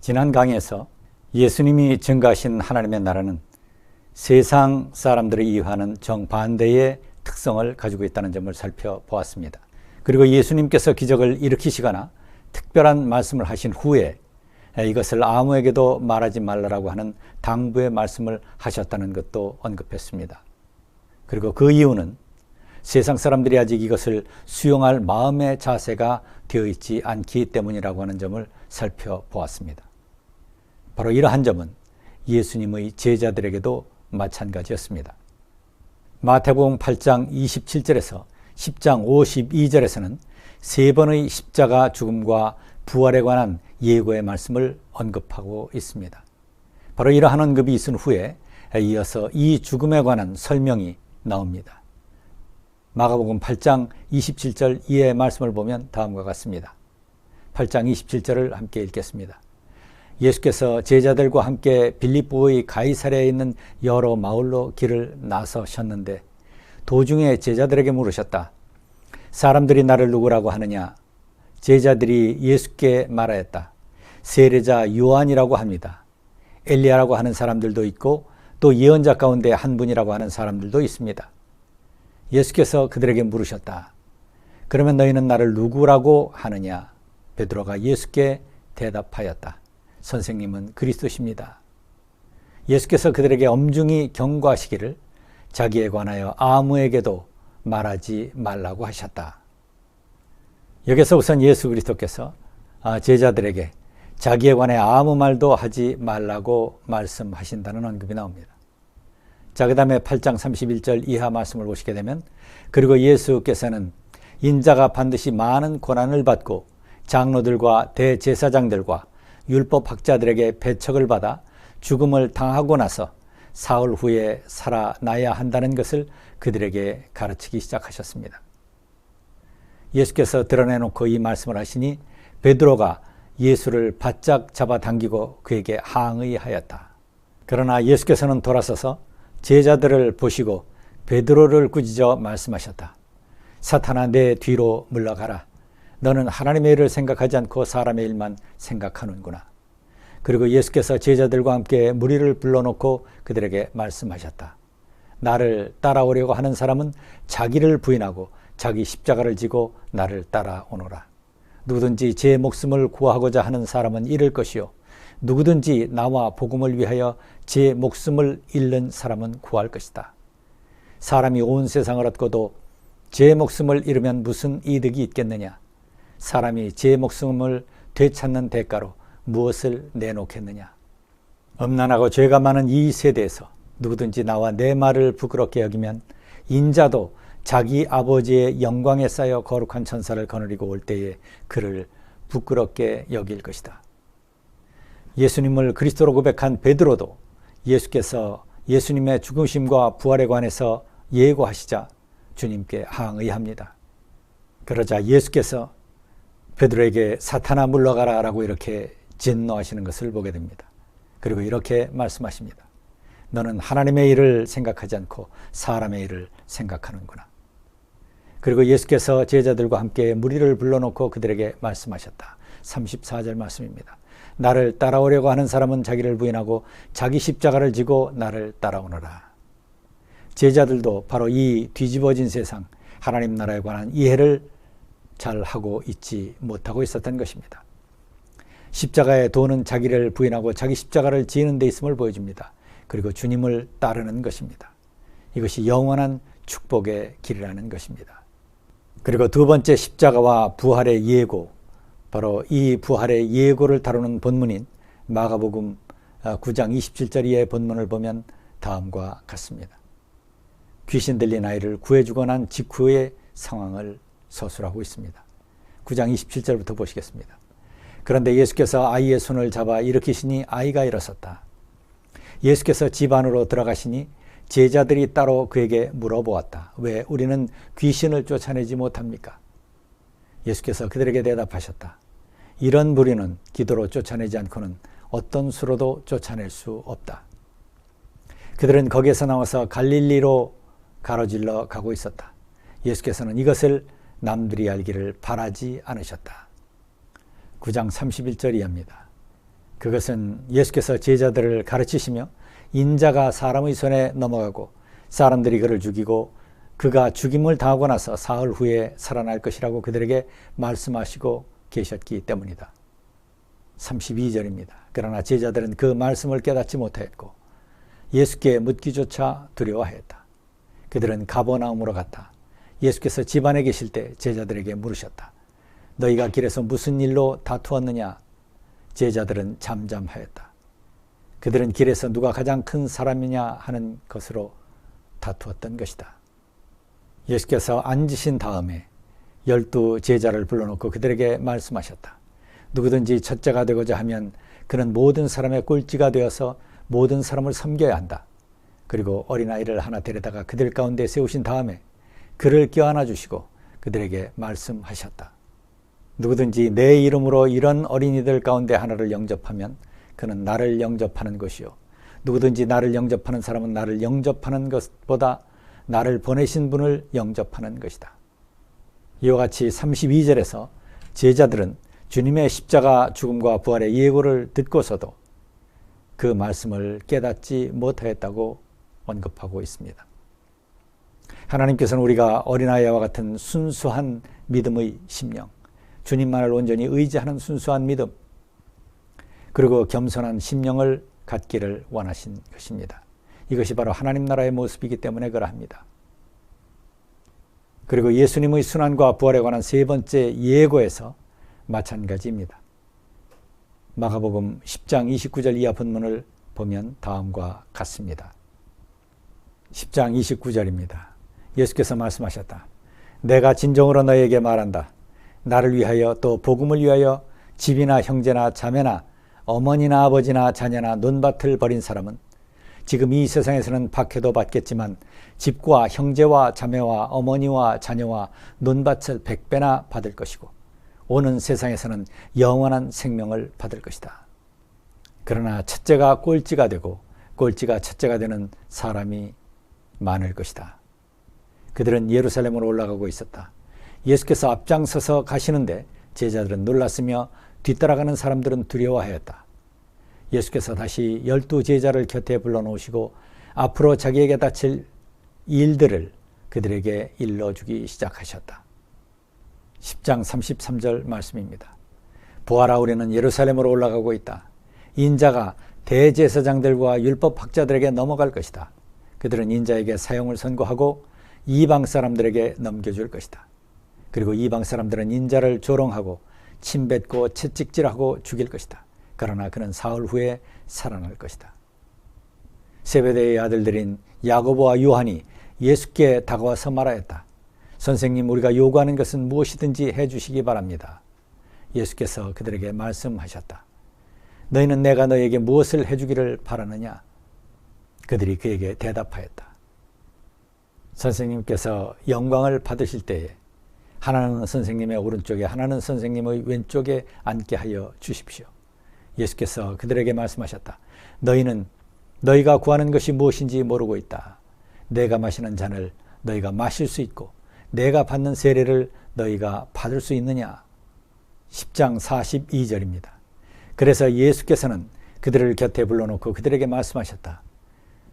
지난 강의에서 예수님이 증거하신 하나님의 나라는 세상 사람들을 이해하는 정반대의 특성을 가지고 있다는 점을 살펴보았습니다. 그리고 예수님께서 기적을 일으키시거나 특별한 말씀을 하신 후에 이것을 아무에게도 말하지 말라라고 하는 당부의 말씀을 하셨다는 것도 언급했습니다. 그리고 그 이유는 세상 사람들이 아직 이것을 수용할 마음의 자세가 되어 있지 않기 때문이라고 하는 점을 살펴보았습니다. 바로 이러한 점은 예수님의 제자들에게도 마찬가지였습니다. 마태복음 8장 27절에서 10장 52절에서는 세 번의 십자가 죽음과 부활에 관한 예고의 말씀을 언급하고 있습니다. 바로 이러한 언급이 있은 후에 이어서 이 죽음에 관한 설명이 나옵니다. 마가복음 8장 27절 이의 말씀을 보면 다음과 같습니다. 8장 27절을 함께 읽겠습니다. 예수께서 제자들과 함께 빌립보의 가이사랴에 있는 여러 마을로 길을 나서셨는데 도중에 제자들에게 물으셨다. 사람들이 나를 누구라고 하느냐? 제자들이 예수께 말하였다. 세례자 요한이라고 합니다. 엘리야라고 하는 사람들도 있고 또 예언자 가운데 한 분이라고 하는 사람들도 있습니다. 예수께서 그들에게 물으셨다. 그러면 너희는 나를 누구라고 하느냐? 베드로가 예수께 대답하였다. 선생님은 그리스도십니다. 예수께서 그들에게 엄중히 경고하시기를 자기에 관하여 아무에게도 말하지 말라고 하셨다. 여기서 우선 예수 그리스도께서 제자들에게 자기에 관해 아무 말도 하지 말라고 말씀하신다는 언급이 나옵니다. 자, 그 다음에 8장 31절 이하 말씀을 보시게 되면 그리고 예수께서는 인자가 반드시 많은 고난을 받고 장로들과 대제사장들과 율법학자들에게 배척을 받아 죽음을 당하고 나서 사흘 후에 살아나야 한다는 것을 그들에게 가르치기 시작하셨습니다. 예수께서 드러내놓고 이 말씀을 하시니 베드로가 예수를 바짝 잡아당기고 그에게 항의하였다. 그러나 예수께서는 돌아서서 제자들을 보시고 베드로를 꾸짖어 말씀하셨다. 사탄아, 내 뒤로 물러가라. 너는 하나님의 일을 생각하지 않고 사람의 일만 생각하는구나. 그리고 예수께서 제자들과 함께 무리를 불러놓고 그들에게 말씀하셨다. 나를 따라오려고 하는 사람은 자기를 부인하고 자기 십자가를 지고 나를 따라오노라. 누구든지 제 목숨을 구하고자 하는 사람은 잃을 것이요 누구든지 나와 복음을 위하여 제 목숨을 잃는 사람은 구할 것이다. 사람이 온 세상을 얻고도 제 목숨을 잃으면 무슨 이득이 있겠느냐? 사람이 제 목숨을 되찾는 대가로 무엇을 내놓겠느냐? 엄난하고 죄가 많은 이 세대에서 누구든지 나와 내 말을 부끄럽게 여기면 인자도 자기 아버지의 영광에 쌓여 거룩한 천사를 거느리고 올 때에 그를 부끄럽게 여길 것이다. 예수님을 그리스도로 고백한 베드로도 예수께서 예수님의 죽으심과 부활에 관해서 예고하시자 주님께 항의합니다. 그러자 예수께서 베드로에게 사탄아 물러가라 라고 이렇게 진노하시는 것을 보게 됩니다. 그리고 이렇게 말씀하십니다. 너는 하나님의 일을 생각하지 않고 사람의 일을 생각하는구나. 그리고 예수께서 제자들과 함께 무리를 불러놓고 그들에게 말씀하셨다. 34절 말씀입니다. 나를 따라오려고 하는 사람은 자기를 부인하고 자기 십자가를 지고 나를 따라오너라. 제자들도 바로 이 뒤집어진 세상, 하나님 나라에 관한 이해를 잘 하고 있지 못하고 있었던 것입니다. 십자가의 도는 자기를 부인하고 자기 십자가를 지는 데 있음을 보여줍니다. 그리고 주님을 따르는 것입니다. 이것이 영원한 축복의 길이라는 것입니다. 그리고 두 번째 십자가와 부활의 예고, 바로 이 부활의 예고를 다루는 본문인 마가복음 9장 27절 이하의 본문을 보면 다음과 같습니다. 귀신 들린 아이를 구해주고 난 직후의 상황을 서술하고 있습니다. 9장 27절부터 보시겠습니다. 그런데 예수께서 아이의 손을 잡아 일으키시니 아이가 일어섰다. 예수께서 집 안으로 들어가시니 제자들이 따로 그에게 물어보았다. 왜 우리는 귀신을 쫓아내지 못합니까? 예수께서 그들에게 대답하셨다. 이런 무리는 기도로 쫓아내지 않고는 어떤 수로도 쫓아낼 수 없다. 그들은 거기에서 나와서 갈릴리로 가로질러 가고 있었다. 예수께서는 이것을 남들이 알기를 바라지 않으셨다. 9장 31절 이하입니다. 그것은 예수께서 제자들을 가르치시며 인자가 사람의 손에 넘어가고 사람들이 그를 죽이고 그가 죽임을 당하고 나서 사흘 후에 살아날 것이라고 그들에게 말씀하시고 계셨기 때문이다. 32절입니다. 그러나 제자들은 그 말씀을 깨닫지 못하였고 예수께 묻기조차 두려워하였다. 그들은 가버나움으로 갔다. 예수께서 집 안에 계실 때 제자들에게 물으셨다. 너희가 길에서 무슨 일로 다투었느냐? 제자들은 잠잠하였다. 그들은 길에서 누가 가장 큰 사람이냐 하는 것으로 다투었던 것이다. 예수께서 앉으신 다음에 12 제자를 불러놓고 그들에게 말씀하셨다. 누구든지 첫째가 되고자 하면 그는 모든 사람의 꼴찌가 되어서 모든 사람을 섬겨야 한다. 그리고 어린아이를 하나 데려다가 그들 가운데 세우신 다음에 그를 껴안아 주시고 그들에게 말씀하셨다. 누구든지 내 이름으로 이런 어린이들 가운데 하나를 영접하면 그는 나를 영접하는 것이요. 누구든지 나를 영접하는 사람은 나를 영접하는 것보다 나를 보내신 분을 영접하는 것이다. 이와 같이 32절에서 제자들은 주님의 십자가 죽음과 부활의 예고를 듣고서도 그 말씀을 깨닫지 못하였다고 언급하고 있습니다. 하나님께서는 우리가 어린아이와 같은 순수한 믿음의 심령, 주님만을 온전히 의지하는 순수한 믿음, 그리고 겸손한 심령을 갖기를 원하신 것입니다. 이것이 바로 하나님 나라의 모습이기 때문에 그러합니다. 그리고 예수님의 순환과 부활에 관한 세 번째 예고에서 마찬가지입니다. 마가복음 10장 29절 이하 본문을 보면 다음과 같습니다. 10장 29절입니다. 예수께서 말씀하셨다. 내가 진정으로 너희에게 말한다. 나를 위하여 또 복음을 위하여 집이나 형제나 자매나 어머니나 아버지나 자녀나 논밭을 버린 사람은 지금 이 세상에서는 박해도 받겠지만 집과 형제와 자매와 어머니와 자녀와 논밭을 100배나 받을 것이고 오는 세상에서는 영원한 생명을 받을 것이다. 그러나 첫째가 꼴찌가 되고 꼴찌가 첫째가 되는 사람이 많을 것이다. 그들은 예루살렘으로 올라가고 있었다. 예수께서 앞장서서 가시는데 제자들은 놀랐으며 뒤따라가는 사람들은 두려워하였다. 예수께서 다시 12 제자를 곁에 불러놓으시고 앞으로 자기에게 닥칠 일들을 그들에게 일러주기 시작하셨다. 10장 33절 말씀입니다. 보아라, 우리는 예루살렘으로 올라가고 있다. 인자가 대제사장들과 율법학자들에게 넘어갈 것이다. 그들은 인자에게 사형을 선고하고 이방 사람들에게 넘겨줄 것이다. 그리고 이방 사람들은 인자를 조롱하고 침뱉고 채찍질하고 죽일 것이다. 그러나 그는 사흘 후에 살아날 것이다. 세베대의 아들들인 야고보와 요한이 예수께 다가와서 말하였다. 선생님, 우리가 요구하는 것은 무엇이든지 해주시기 바랍니다. 예수께서 그들에게 말씀하셨다. 너희는 내가 너희에게 무엇을 해주기를 바라느냐? 그들이 그에게 대답하였다. 선생님께서 영광을 받으실 때에 하나는 선생님의 오른쪽에 하나는 선생님의 왼쪽에 앉게 하여 주십시오. 예수께서 그들에게 말씀하셨다. 너희는 너희가 구하는 것이 무엇인지 모르고 있다. 내가 마시는 잔을 너희가 마실 수 있고 내가 받는 세례를 너희가 받을 수 있느냐? 10장 42절입니다. 그래서 예수께서는 그들을 곁에 불러놓고 그들에게 말씀하셨다.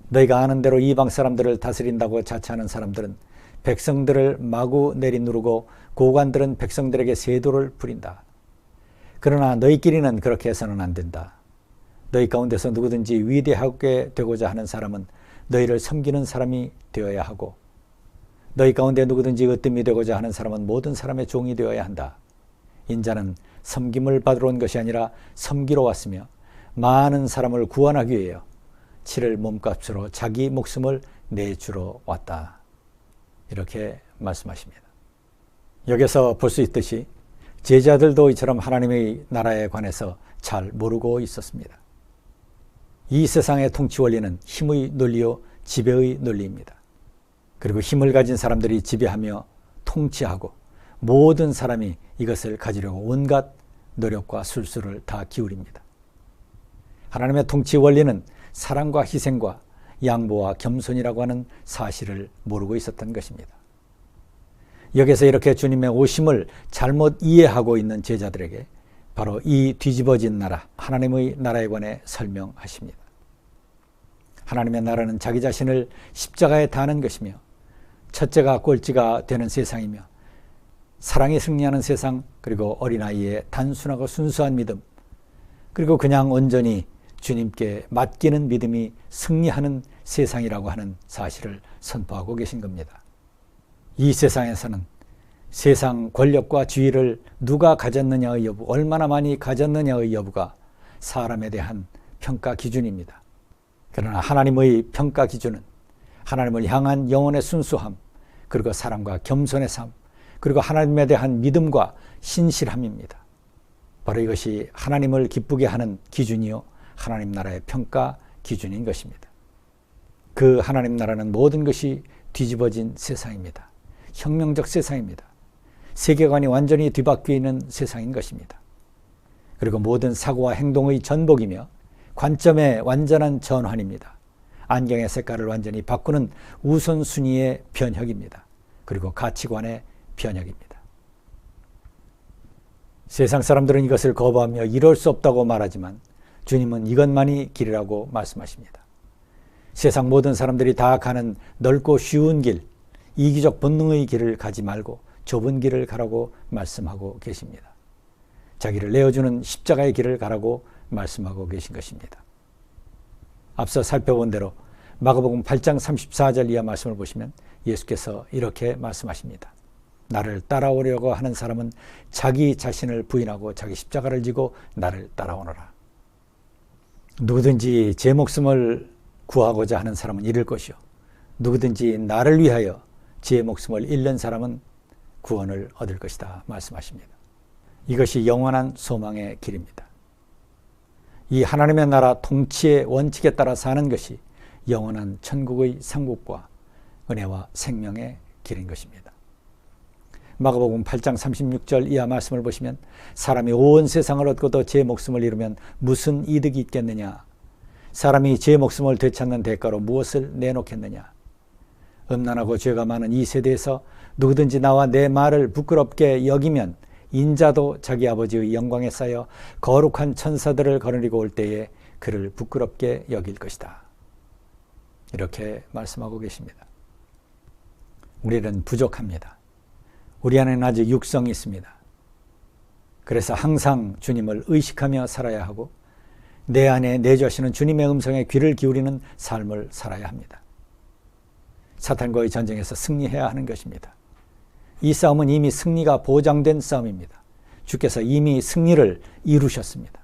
너희가 아는 대로 이방 사람들을 다스린다고 자처하는 사람들은 백성들을 마구 내리누르고 고관들은 백성들에게 세도를 부린다. 그러나 너희끼리는 그렇게 해서는 안 된다. 너희 가운데서 누구든지 위대하게 되고자 하는 사람은 너희를 섬기는 사람이 되어야 하고 너희 가운데 누구든지 으뜸이 되고자 하는 사람은 모든 사람의 종이 되어야 한다. 인자는 섬김을 받으러 온 것이 아니라 섬기러 왔으며 많은 사람을 구원하기 위하여 치를 몸값으로 자기 목숨을 내주러 왔다. 이렇게 말씀하십니다. 여기서 볼 수 있듯이 제자들도 이처럼 하나님의 나라에 관해서 잘 모르고 있었습니다. 이 세상의 통치 원리는 힘의 논리요 지배의 논리입니다. 그리고 힘을 가진 사람들이 지배하며 통치하고 모든 사람이 이것을 가지려고 온갖 노력과 술수를 다 기울입니다. 하나님의 통치 원리는 사랑과 희생과 양보와 겸손이라고 하는 사실을 모르고 있었던 것입니다. 여기서 이렇게 주님의 오심을 잘못 이해하고 있는 제자들에게 바로 이 뒤집어진 나라, 하나님의 나라에 관해 설명하십니다. 하나님의 나라는 자기 자신을 십자가에 다하는 것이며 첫째가 꼴찌가 되는 세상이며 사랑이 승리하는 세상, 그리고 어린아이의 단순하고 순수한 믿음, 그리고 그냥 온전히 주님께 맡기는 믿음이 승리하는 세상이라고 하는 사실을 선포하고 계신 겁니다. 이 세상에서는 세상 권력과 지위를 누가 가졌느냐의 여부, 얼마나 많이 가졌느냐의 여부가 사람에 대한 평가 기준입니다. 그러나 하나님의 평가 기준은 하나님을 향한 영혼의 순수함, 그리고 사랑과 겸손의 삶, 그리고 하나님에 대한 믿음과 신실함입니다. 바로 이것이 하나님을 기쁘게 하는 기준이요, 하나님 나라의 평가 기준인 것입니다. 그 하나님 나라는 모든 것이 뒤집어진 세상입니다. 혁명적 세상입니다. 세계관이 완전히 뒤바뀌어 있는 세상인 것입니다. 그리고 모든 사고와 행동의 전복이며 관점의 완전한 전환입니다. 안경의 색깔을 완전히 바꾸는 우선순위의 변혁입니다. 그리고 가치관의 변혁입니다. 세상 사람들은 이것을 거부하며 이럴 수 없다고 말하지만 주님은 이것만이 길이라고 말씀하십니다. 세상 모든 사람들이 다 가는 넓고 쉬운 길, 이기적 본능의 길을 가지 말고 좁은 길을 가라고 말씀하고 계십니다. 자기를 내어주는 십자가의 길을 가라고 말씀하고 계신 것입니다. 앞서 살펴본 대로 마가복음 8장 34절 이하 말씀을 보시면 예수께서 이렇게 말씀하십니다. 나를 따라오려고 하는 사람은 자기 자신을 부인하고 자기 십자가를 지고 나를 따라오너라. 누구든지 제 목숨을 구하고자 하는 사람은 잃을 것이요, 누구든지 나를 위하여 제 목숨을 잃는 사람은 구원을 얻을 것이다 말씀하십니다. 이것이 영원한 소망의 길입니다. 이 하나님의 나라 통치의 원칙에 따라 사는 것이 영원한 천국의 상급과 은혜와 생명의 길인 것입니다. 마가복음 8장 36절 이하 말씀을 보시면 사람이 온 세상을 얻고도 제 목숨을 잃으면 무슨 이득이 있겠느냐? 사람이 제 목숨을 되찾는 대가로 무엇을 내놓겠느냐? 음란하고 죄가 많은 이 세대에서 누구든지 나와 내 말을 부끄럽게 여기면 인자도 자기 아버지의 영광에 쌓여 거룩한 천사들을 거느리고 올 때에 그를 부끄럽게 여길 것이다. 이렇게 말씀하고 계십니다. 우리는 부족합니다. 우리 안에는 아직 육성이 있습니다. 그래서 항상 주님을 의식하며 살아야 하고 내 안에 내주하시는 주님의 음성에 귀를 기울이는 삶을 살아야 합니다. 사탄과의 전쟁에서 승리해야 하는 것입니다. 이 싸움은 이미 승리가 보장된 싸움입니다. 주께서 이미 승리를 이루셨습니다.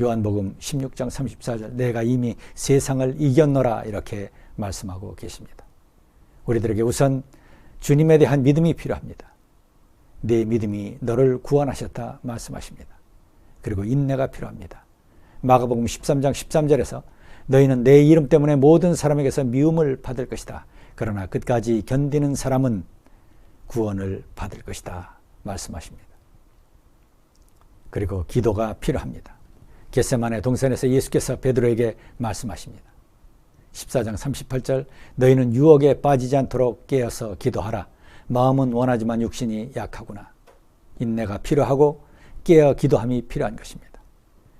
요한복음 16장 34절 내가 이미 세상을 이겼노라 이렇게 말씀하고 계십니다. 우리들에게 우선 주님에 대한 믿음이 필요합니다. 내 믿음이 너를 구원하셨다 말씀하십니다. 그리고 인내가 필요합니다. 마가복음 13장 13절에서 너희는 내 이름 때문에 모든 사람에게서 미움을 받을 것이다. 그러나 끝까지 견디는 사람은 구원을 받을 것이다 말씀하십니다. 그리고 기도가 필요합니다. 겟세마네 동산에서 예수께서 베드로에게 말씀하십니다. 14장 38절 너희는 유혹에 빠지지 않도록 깨어서 기도하라. 마음은 원하지만 육신이 약하구나. 인내가 필요하고 깨어 기도함이 필요한 것입니다.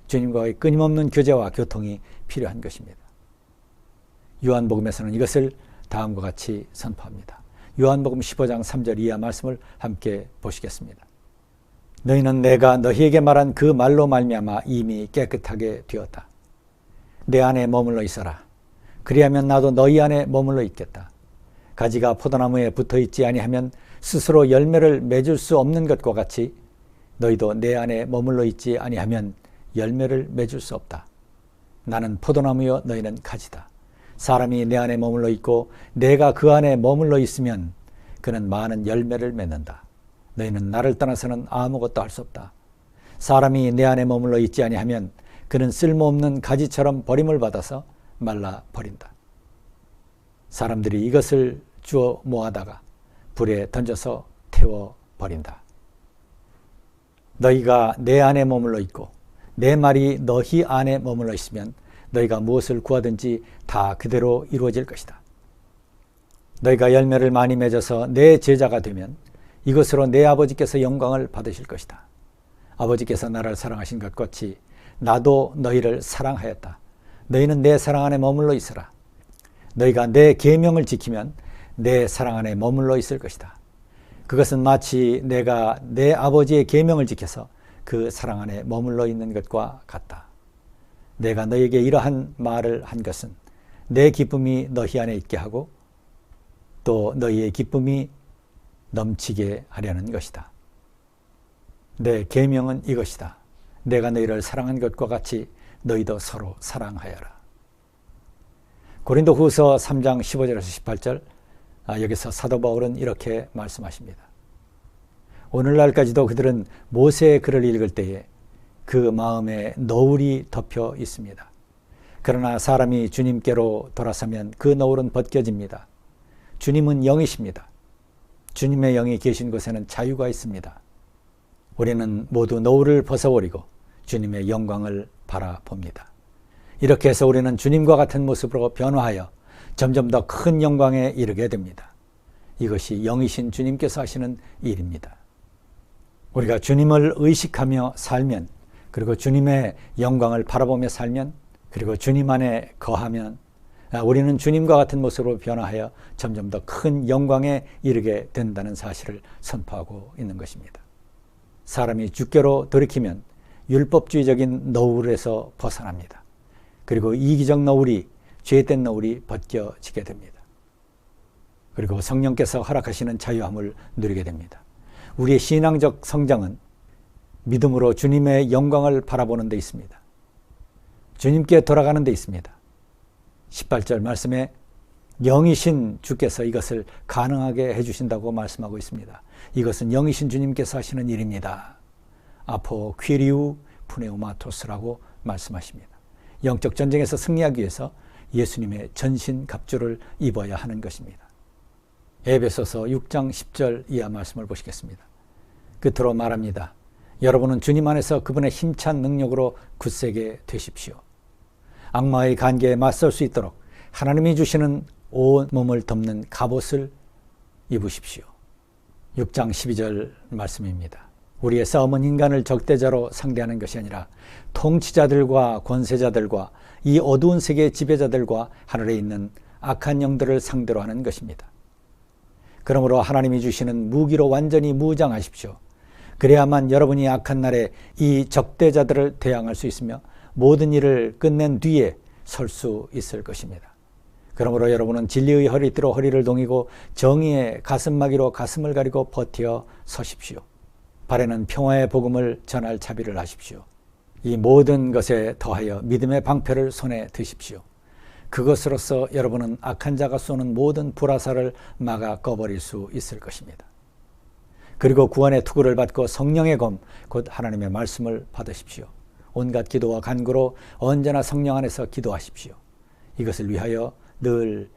주님과의 끊임없는 교제와 교통이 필요한 것입니다. 요한복음에서는 이것을 다음과 같이 선포합니다. 요한복음 15장 3절 이하 말씀을 함께 보시겠습니다. 너희는 내가 너희에게 말한 그 말로 말미암아 이미 깨끗하게 되었다. 내 안에 머물러 있어라. 그리하면 나도 너희 안에 머물러 있겠다. 가지가 포도나무에 붙어있지 아니하면 스스로 열매를 맺을 수 없는 것과 같이 너희도 내 안에 머물러 있지 아니하면 열매를 맺을 수 없다. 나는 포도나무여 너희는 가지다. 사람이 내 안에 머물러 있고 내가 그 안에 머물러 있으면 그는 많은 열매를 맺는다. 너희는 나를 떠나서는 아무것도 할 수 없다. 사람이 내 안에 머물러 있지 아니하면 그는 쓸모없는 가지처럼 버림을 받아서 말라 버린다. 사람들이 이것을 주워 모아다가 불에 던져서 태워 버린다. 너희가 내 안에 머물러 있고 내 말이 너희 안에 머물러 있으면 너희가 무엇을 구하든지 다 그대로 이루어질 것이다. 너희가 열매를 많이 맺어서 내 제자가 되면 이것으로 내 아버지께서 영광을 받으실 것이다. 아버지께서 나를 사랑하신 것 같이 나도 너희를 사랑하였다. 너희는 내 사랑 안에 머물러 있으라. 너희가 내 계명을 지키면 내 사랑 안에 머물러 있을 것이다. 그것은 마치 내가 내 아버지의 계명을 지켜서 그 사랑 안에 머물러 있는 것과 같다. 내가 너희에게 이러한 말을 한 것은 내 기쁨이 너희 안에 있게 하고 또 너희의 기쁨이 넘치게 하려는 것이다. 내 계명은 이것이다. 내가 너희를 사랑한 것과 같이 너희도 서로 사랑하여라. 고린도후서 3장 15절에서 18절, 여기서 사도 바울은 이렇게 말씀하십니다. 오늘날까지도 그들은 모세의 글을 읽을 때에 그 마음에 너울이 덮여 있습니다. 그러나 사람이 주님께로 돌아서면 그 너울은 벗겨집니다. 주님은 영이십니다. 주님의 영이 계신 곳에는 자유가 있습니다. 우리는 모두 너울을 벗어버리고 주님의 영광을 바라봅니다. 이렇게 해서 우리는 주님과 같은 모습으로 변화하여 점점 더 큰 영광에 이르게 됩니다. 이것이 영이신 주님께서 하시는 일입니다. 우리가 주님을 의식하며 살면, 그리고 주님의 영광을 바라보며 살면, 그리고 주님 안에 거하면 우리는 주님과 같은 모습으로 변화하여 점점 더 큰 영광에 이르게 된다는 사실을 선포하고 있는 것입니다. 사람이 주께로 돌이키면 율법주의적인 너울에서 벗어납니다. 그리고 이기적 너울이, 죄된 너울이 벗겨지게 됩니다. 그리고 성령께서 허락하시는 자유함을 누리게 됩니다. 우리의 신앙적 성장은 믿음으로 주님의 영광을 바라보는 데 있습니다. 주님께 돌아가는 데 있습니다. 18절 말씀에 영이신 주께서 이것을 가능하게 해주신다고 말씀하고 있습니다. 이것은 영이신 주님께서 하시는 일입니다. 아포 퀴리우 푸네우마토스라고 말씀하십니다. 영적 전쟁에서 승리하기 위해서 예수님의 전신 갑주를 입어야 하는 것입니다. 에베소서 6장 10절 이하 말씀을 보시겠습니다. 끝으로 말합니다. 여러분은 주님 안에서 그분의 힘찬 능력으로 굳세게 되십시오. 악마의 관계에 맞설 수 있도록 하나님이 주시는 온 몸을 덮는 갑옷을 입으십시오. 6장 12절 말씀입니다. 우리의 싸움은 인간을 적대자로 상대하는 것이 아니라 통치자들과 권세자들과 이 어두운 세계의 지배자들과 하늘에 있는 악한 영들을 상대로 하는 것입니다. 그러므로 하나님이 주시는 무기로 완전히 무장하십시오. 그래야만 여러분이 악한 날에 이 적대자들을 대항할 수 있으며 모든 일을 끝낸 뒤에 설 수 있을 것입니다. 그러므로 여러분은 진리의 허리띠로 허리를 동이고 정의의 가슴막이로 가슴을 가리고 버티어 서십시오. 발에는 평화의 복음을 전할 자비를 하십시오. 이 모든 것에 더하여 믿음의 방패를 손에 드십시오. 그것으로서 여러분은 악한 자가 쏘는 모든 불화살을 막아 꺼버릴 수 있을 것입니다. 그리고 구원의 투구를 받고 성령의 검, 곧 하나님의 말씀을 받으십시오. 온갖 기도와 간구로 언제나 성령 안에서 기도하십시오. 이것을 위하여 늘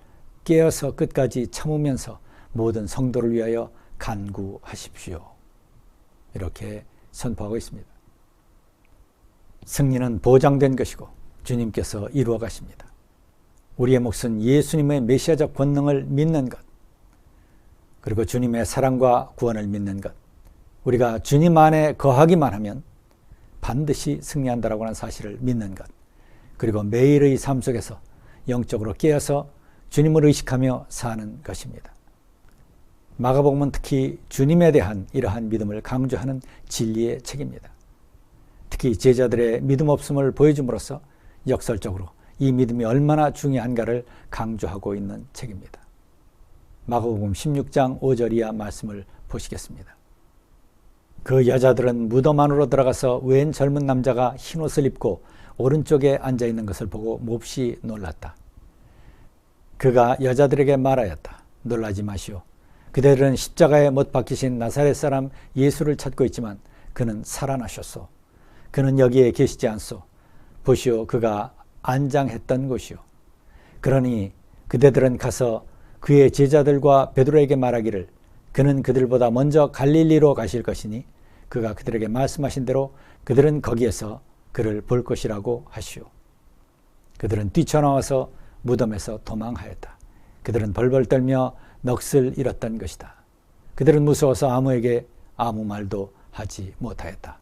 깨어서 끝까지 참으면서 모든 성도를 위하여 간구하십시오. 이렇게 선포하고 있습니다. 승리는 보장된 것이고 주님께서 이루어 가십니다. 우리의 몫은 예수님의 메시아적 권능을 믿는 것, 그리고 주님의 사랑과 구원을 믿는 것, 우리가 주님 안에 거하기만 하면 반드시 승리한다라고 하는 사실을 믿는 것, 그리고 매일의 삶 속에서 영적으로 깨어서 주님을 의식하며 사는 것입니다. 마가복음은 특히 주님에 대한 이러한 믿음을 강조하는 진리의 책입니다. 특히 제자들의 믿음 없음을 보여줌으로써 역설적으로 이 믿음이 얼마나 중요한가를 강조하고 있는 책입니다. 마가복음 16장 5절 이하 말씀을 보시겠습니다. 그 여자들은 무덤 안으로 들어가서 웬 젊은 남자가 흰옷을 입고 오른쪽에 앉아있는 것을 보고 몹시 놀랐다. 그가 여자들에게 말하였다. 놀라지 마시오. 그대들은 십자가에 못 박히신 나사렛 사람 예수를 찾고 있지만 그는 살아나셨소. 그는 여기에 계시지 않소. 보시오, 그가 안장했던 곳이오. 그러니 그대들은 가서 그의 제자들과 베드로에게 말하기를 그는 그들보다 먼저 갈릴리로 가실 것이니 그가 그들에게 말씀하신 대로 그들은 거기에서 그를 볼 것이라고 하시오. 그들은 뛰쳐나와서 무덤에서 도망하였다. 그들은 벌벌 떨며 넋을 잃었던 것이다. 그들은 무서워서 아무에게 아무 말도 하지 못하였다.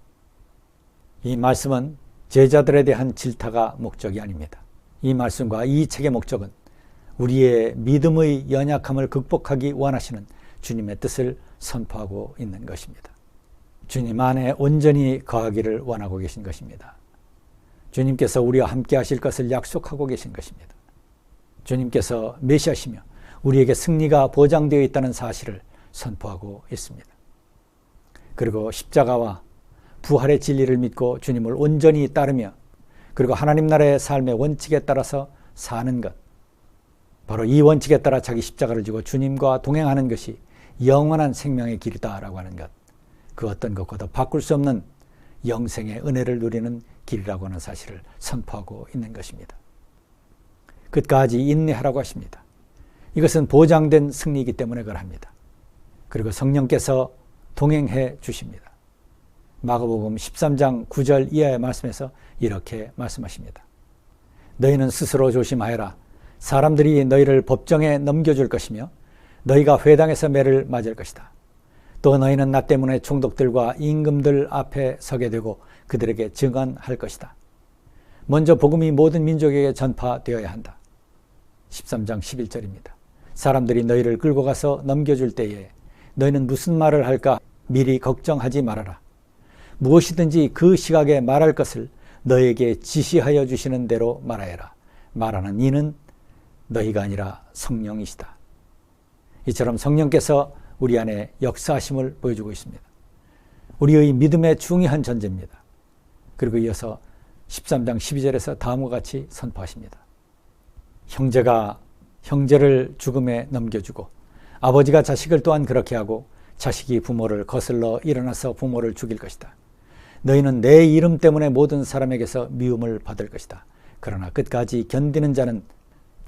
이 말씀은 제자들에 대한 질타가 목적이 아닙니다. 이 말씀과 이 책의 목적은 우리의 믿음의 연약함을 극복하기 원하시는 주님의 뜻을 선포하고 있는 것입니다. 주님 안에 온전히 거하기를 원하고 계신 것입니다. 주님께서 우리와 함께 하실 것을 약속하고 계신 것입니다. 주님께서 메시아시며 우리에게 승리가 보장되어 있다는 사실을 선포하고 있습니다. 그리고 십자가와 부활의 진리를 믿고 주님을 온전히 따르며 그리고 하나님 나라의 삶의 원칙에 따라서 사는 것, 바로 이 원칙에 따라 자기 십자가를 지고 주님과 동행하는 것이 영원한 생명의 길이다라고 하는 것, 그 어떤 것과도 바꿀 수 없는 영생의 은혜를 누리는 길이라고 하는 사실을 선포하고 있는 것입니다. 끝까지 인내하라고 하십니다. 이것은 보장된 승리이기 때문에 그럽니다. 그리고 성령께서 동행해 주십니다. 마가복음 13장 9절 이하의 말씀에서 이렇게 말씀하십니다. 너희는 스스로 조심하여라. 사람들이 너희를 법정에 넘겨줄 것이며 너희가 회당에서 매를 맞을 것이다. 또 너희는 나 때문에 총독들과 임금들 앞에 서게 되고 그들에게 증언할 것이다. 먼저 복음이 모든 민족에게 전파되어야 한다. 13장 11절입니다. 사람들이 너희를 끌고 가서 넘겨줄 때에 너희는 무슨 말을 할까 미리 걱정하지 말아라. 무엇이든지 그 시각에 말할 것을 너희에게 지시하여 주시는 대로 말하여라. 말하는 이는 너희가 아니라 성령이시다. 이처럼 성령께서 우리 안에 역사하심을 보여주고 있습니다. 우리의 믿음의 중요한 전제입니다. 그리고 이어서 13장 12절에서 다음과 같이 선포하십니다. 형제가 형제를 죽음에 넘겨주고 아버지가 자식을 또한 그렇게 하고 자식이 부모를 거슬러 일어나서 부모를 죽일 것이다. 너희는 내 이름 때문에 모든 사람에게서 미움을 받을 것이다. 그러나 끝까지 견디는 자는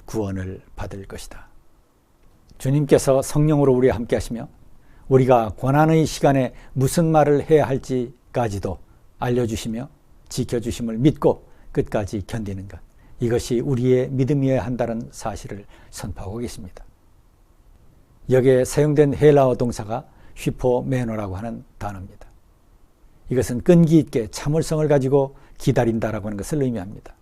구원을 받을 것이다. 주님께서 성령으로 우리와 함께 하시며 우리가 고난의 시간에 무슨 말을 해야 할지까지도 알려주시며 지켜주심을 믿고 끝까지 견디는 것, 이것이 우리의 믿음이어야 한다는 사실을 선포하고 계십니다. 여기에 사용된 헬라어 동사가 휘포메노라고 하는 단어입니다. 이것은 끈기 있게 참을성을 가지고 기다린다라고 하는 것을 의미합니다.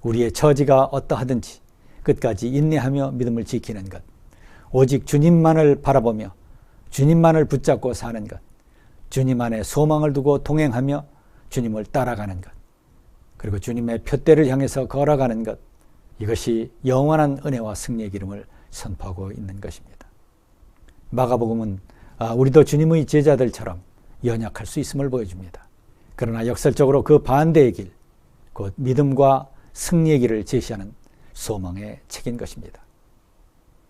우리의 처지가 어떠하든지 끝까지 인내하며 믿음을 지키는 것, 오직 주님만을 바라보며 주님만을 붙잡고 사는 것, 주님 안에 소망을 두고 동행하며 주님을 따라가는 것, 그리고 주님의 푯대를 향해서 걸어가는 것, 이것이 영원한 은혜와 승리의 기름을 선포하고 있는 것입니다. 마가복음은 우리도 주님의 제자들처럼 연약할 수 있음을 보여줍니다. 그러나 역설적으로 그 반대의 길, 곧 믿음과 승리의 길을 제시하는 소망의 책인 것입니다.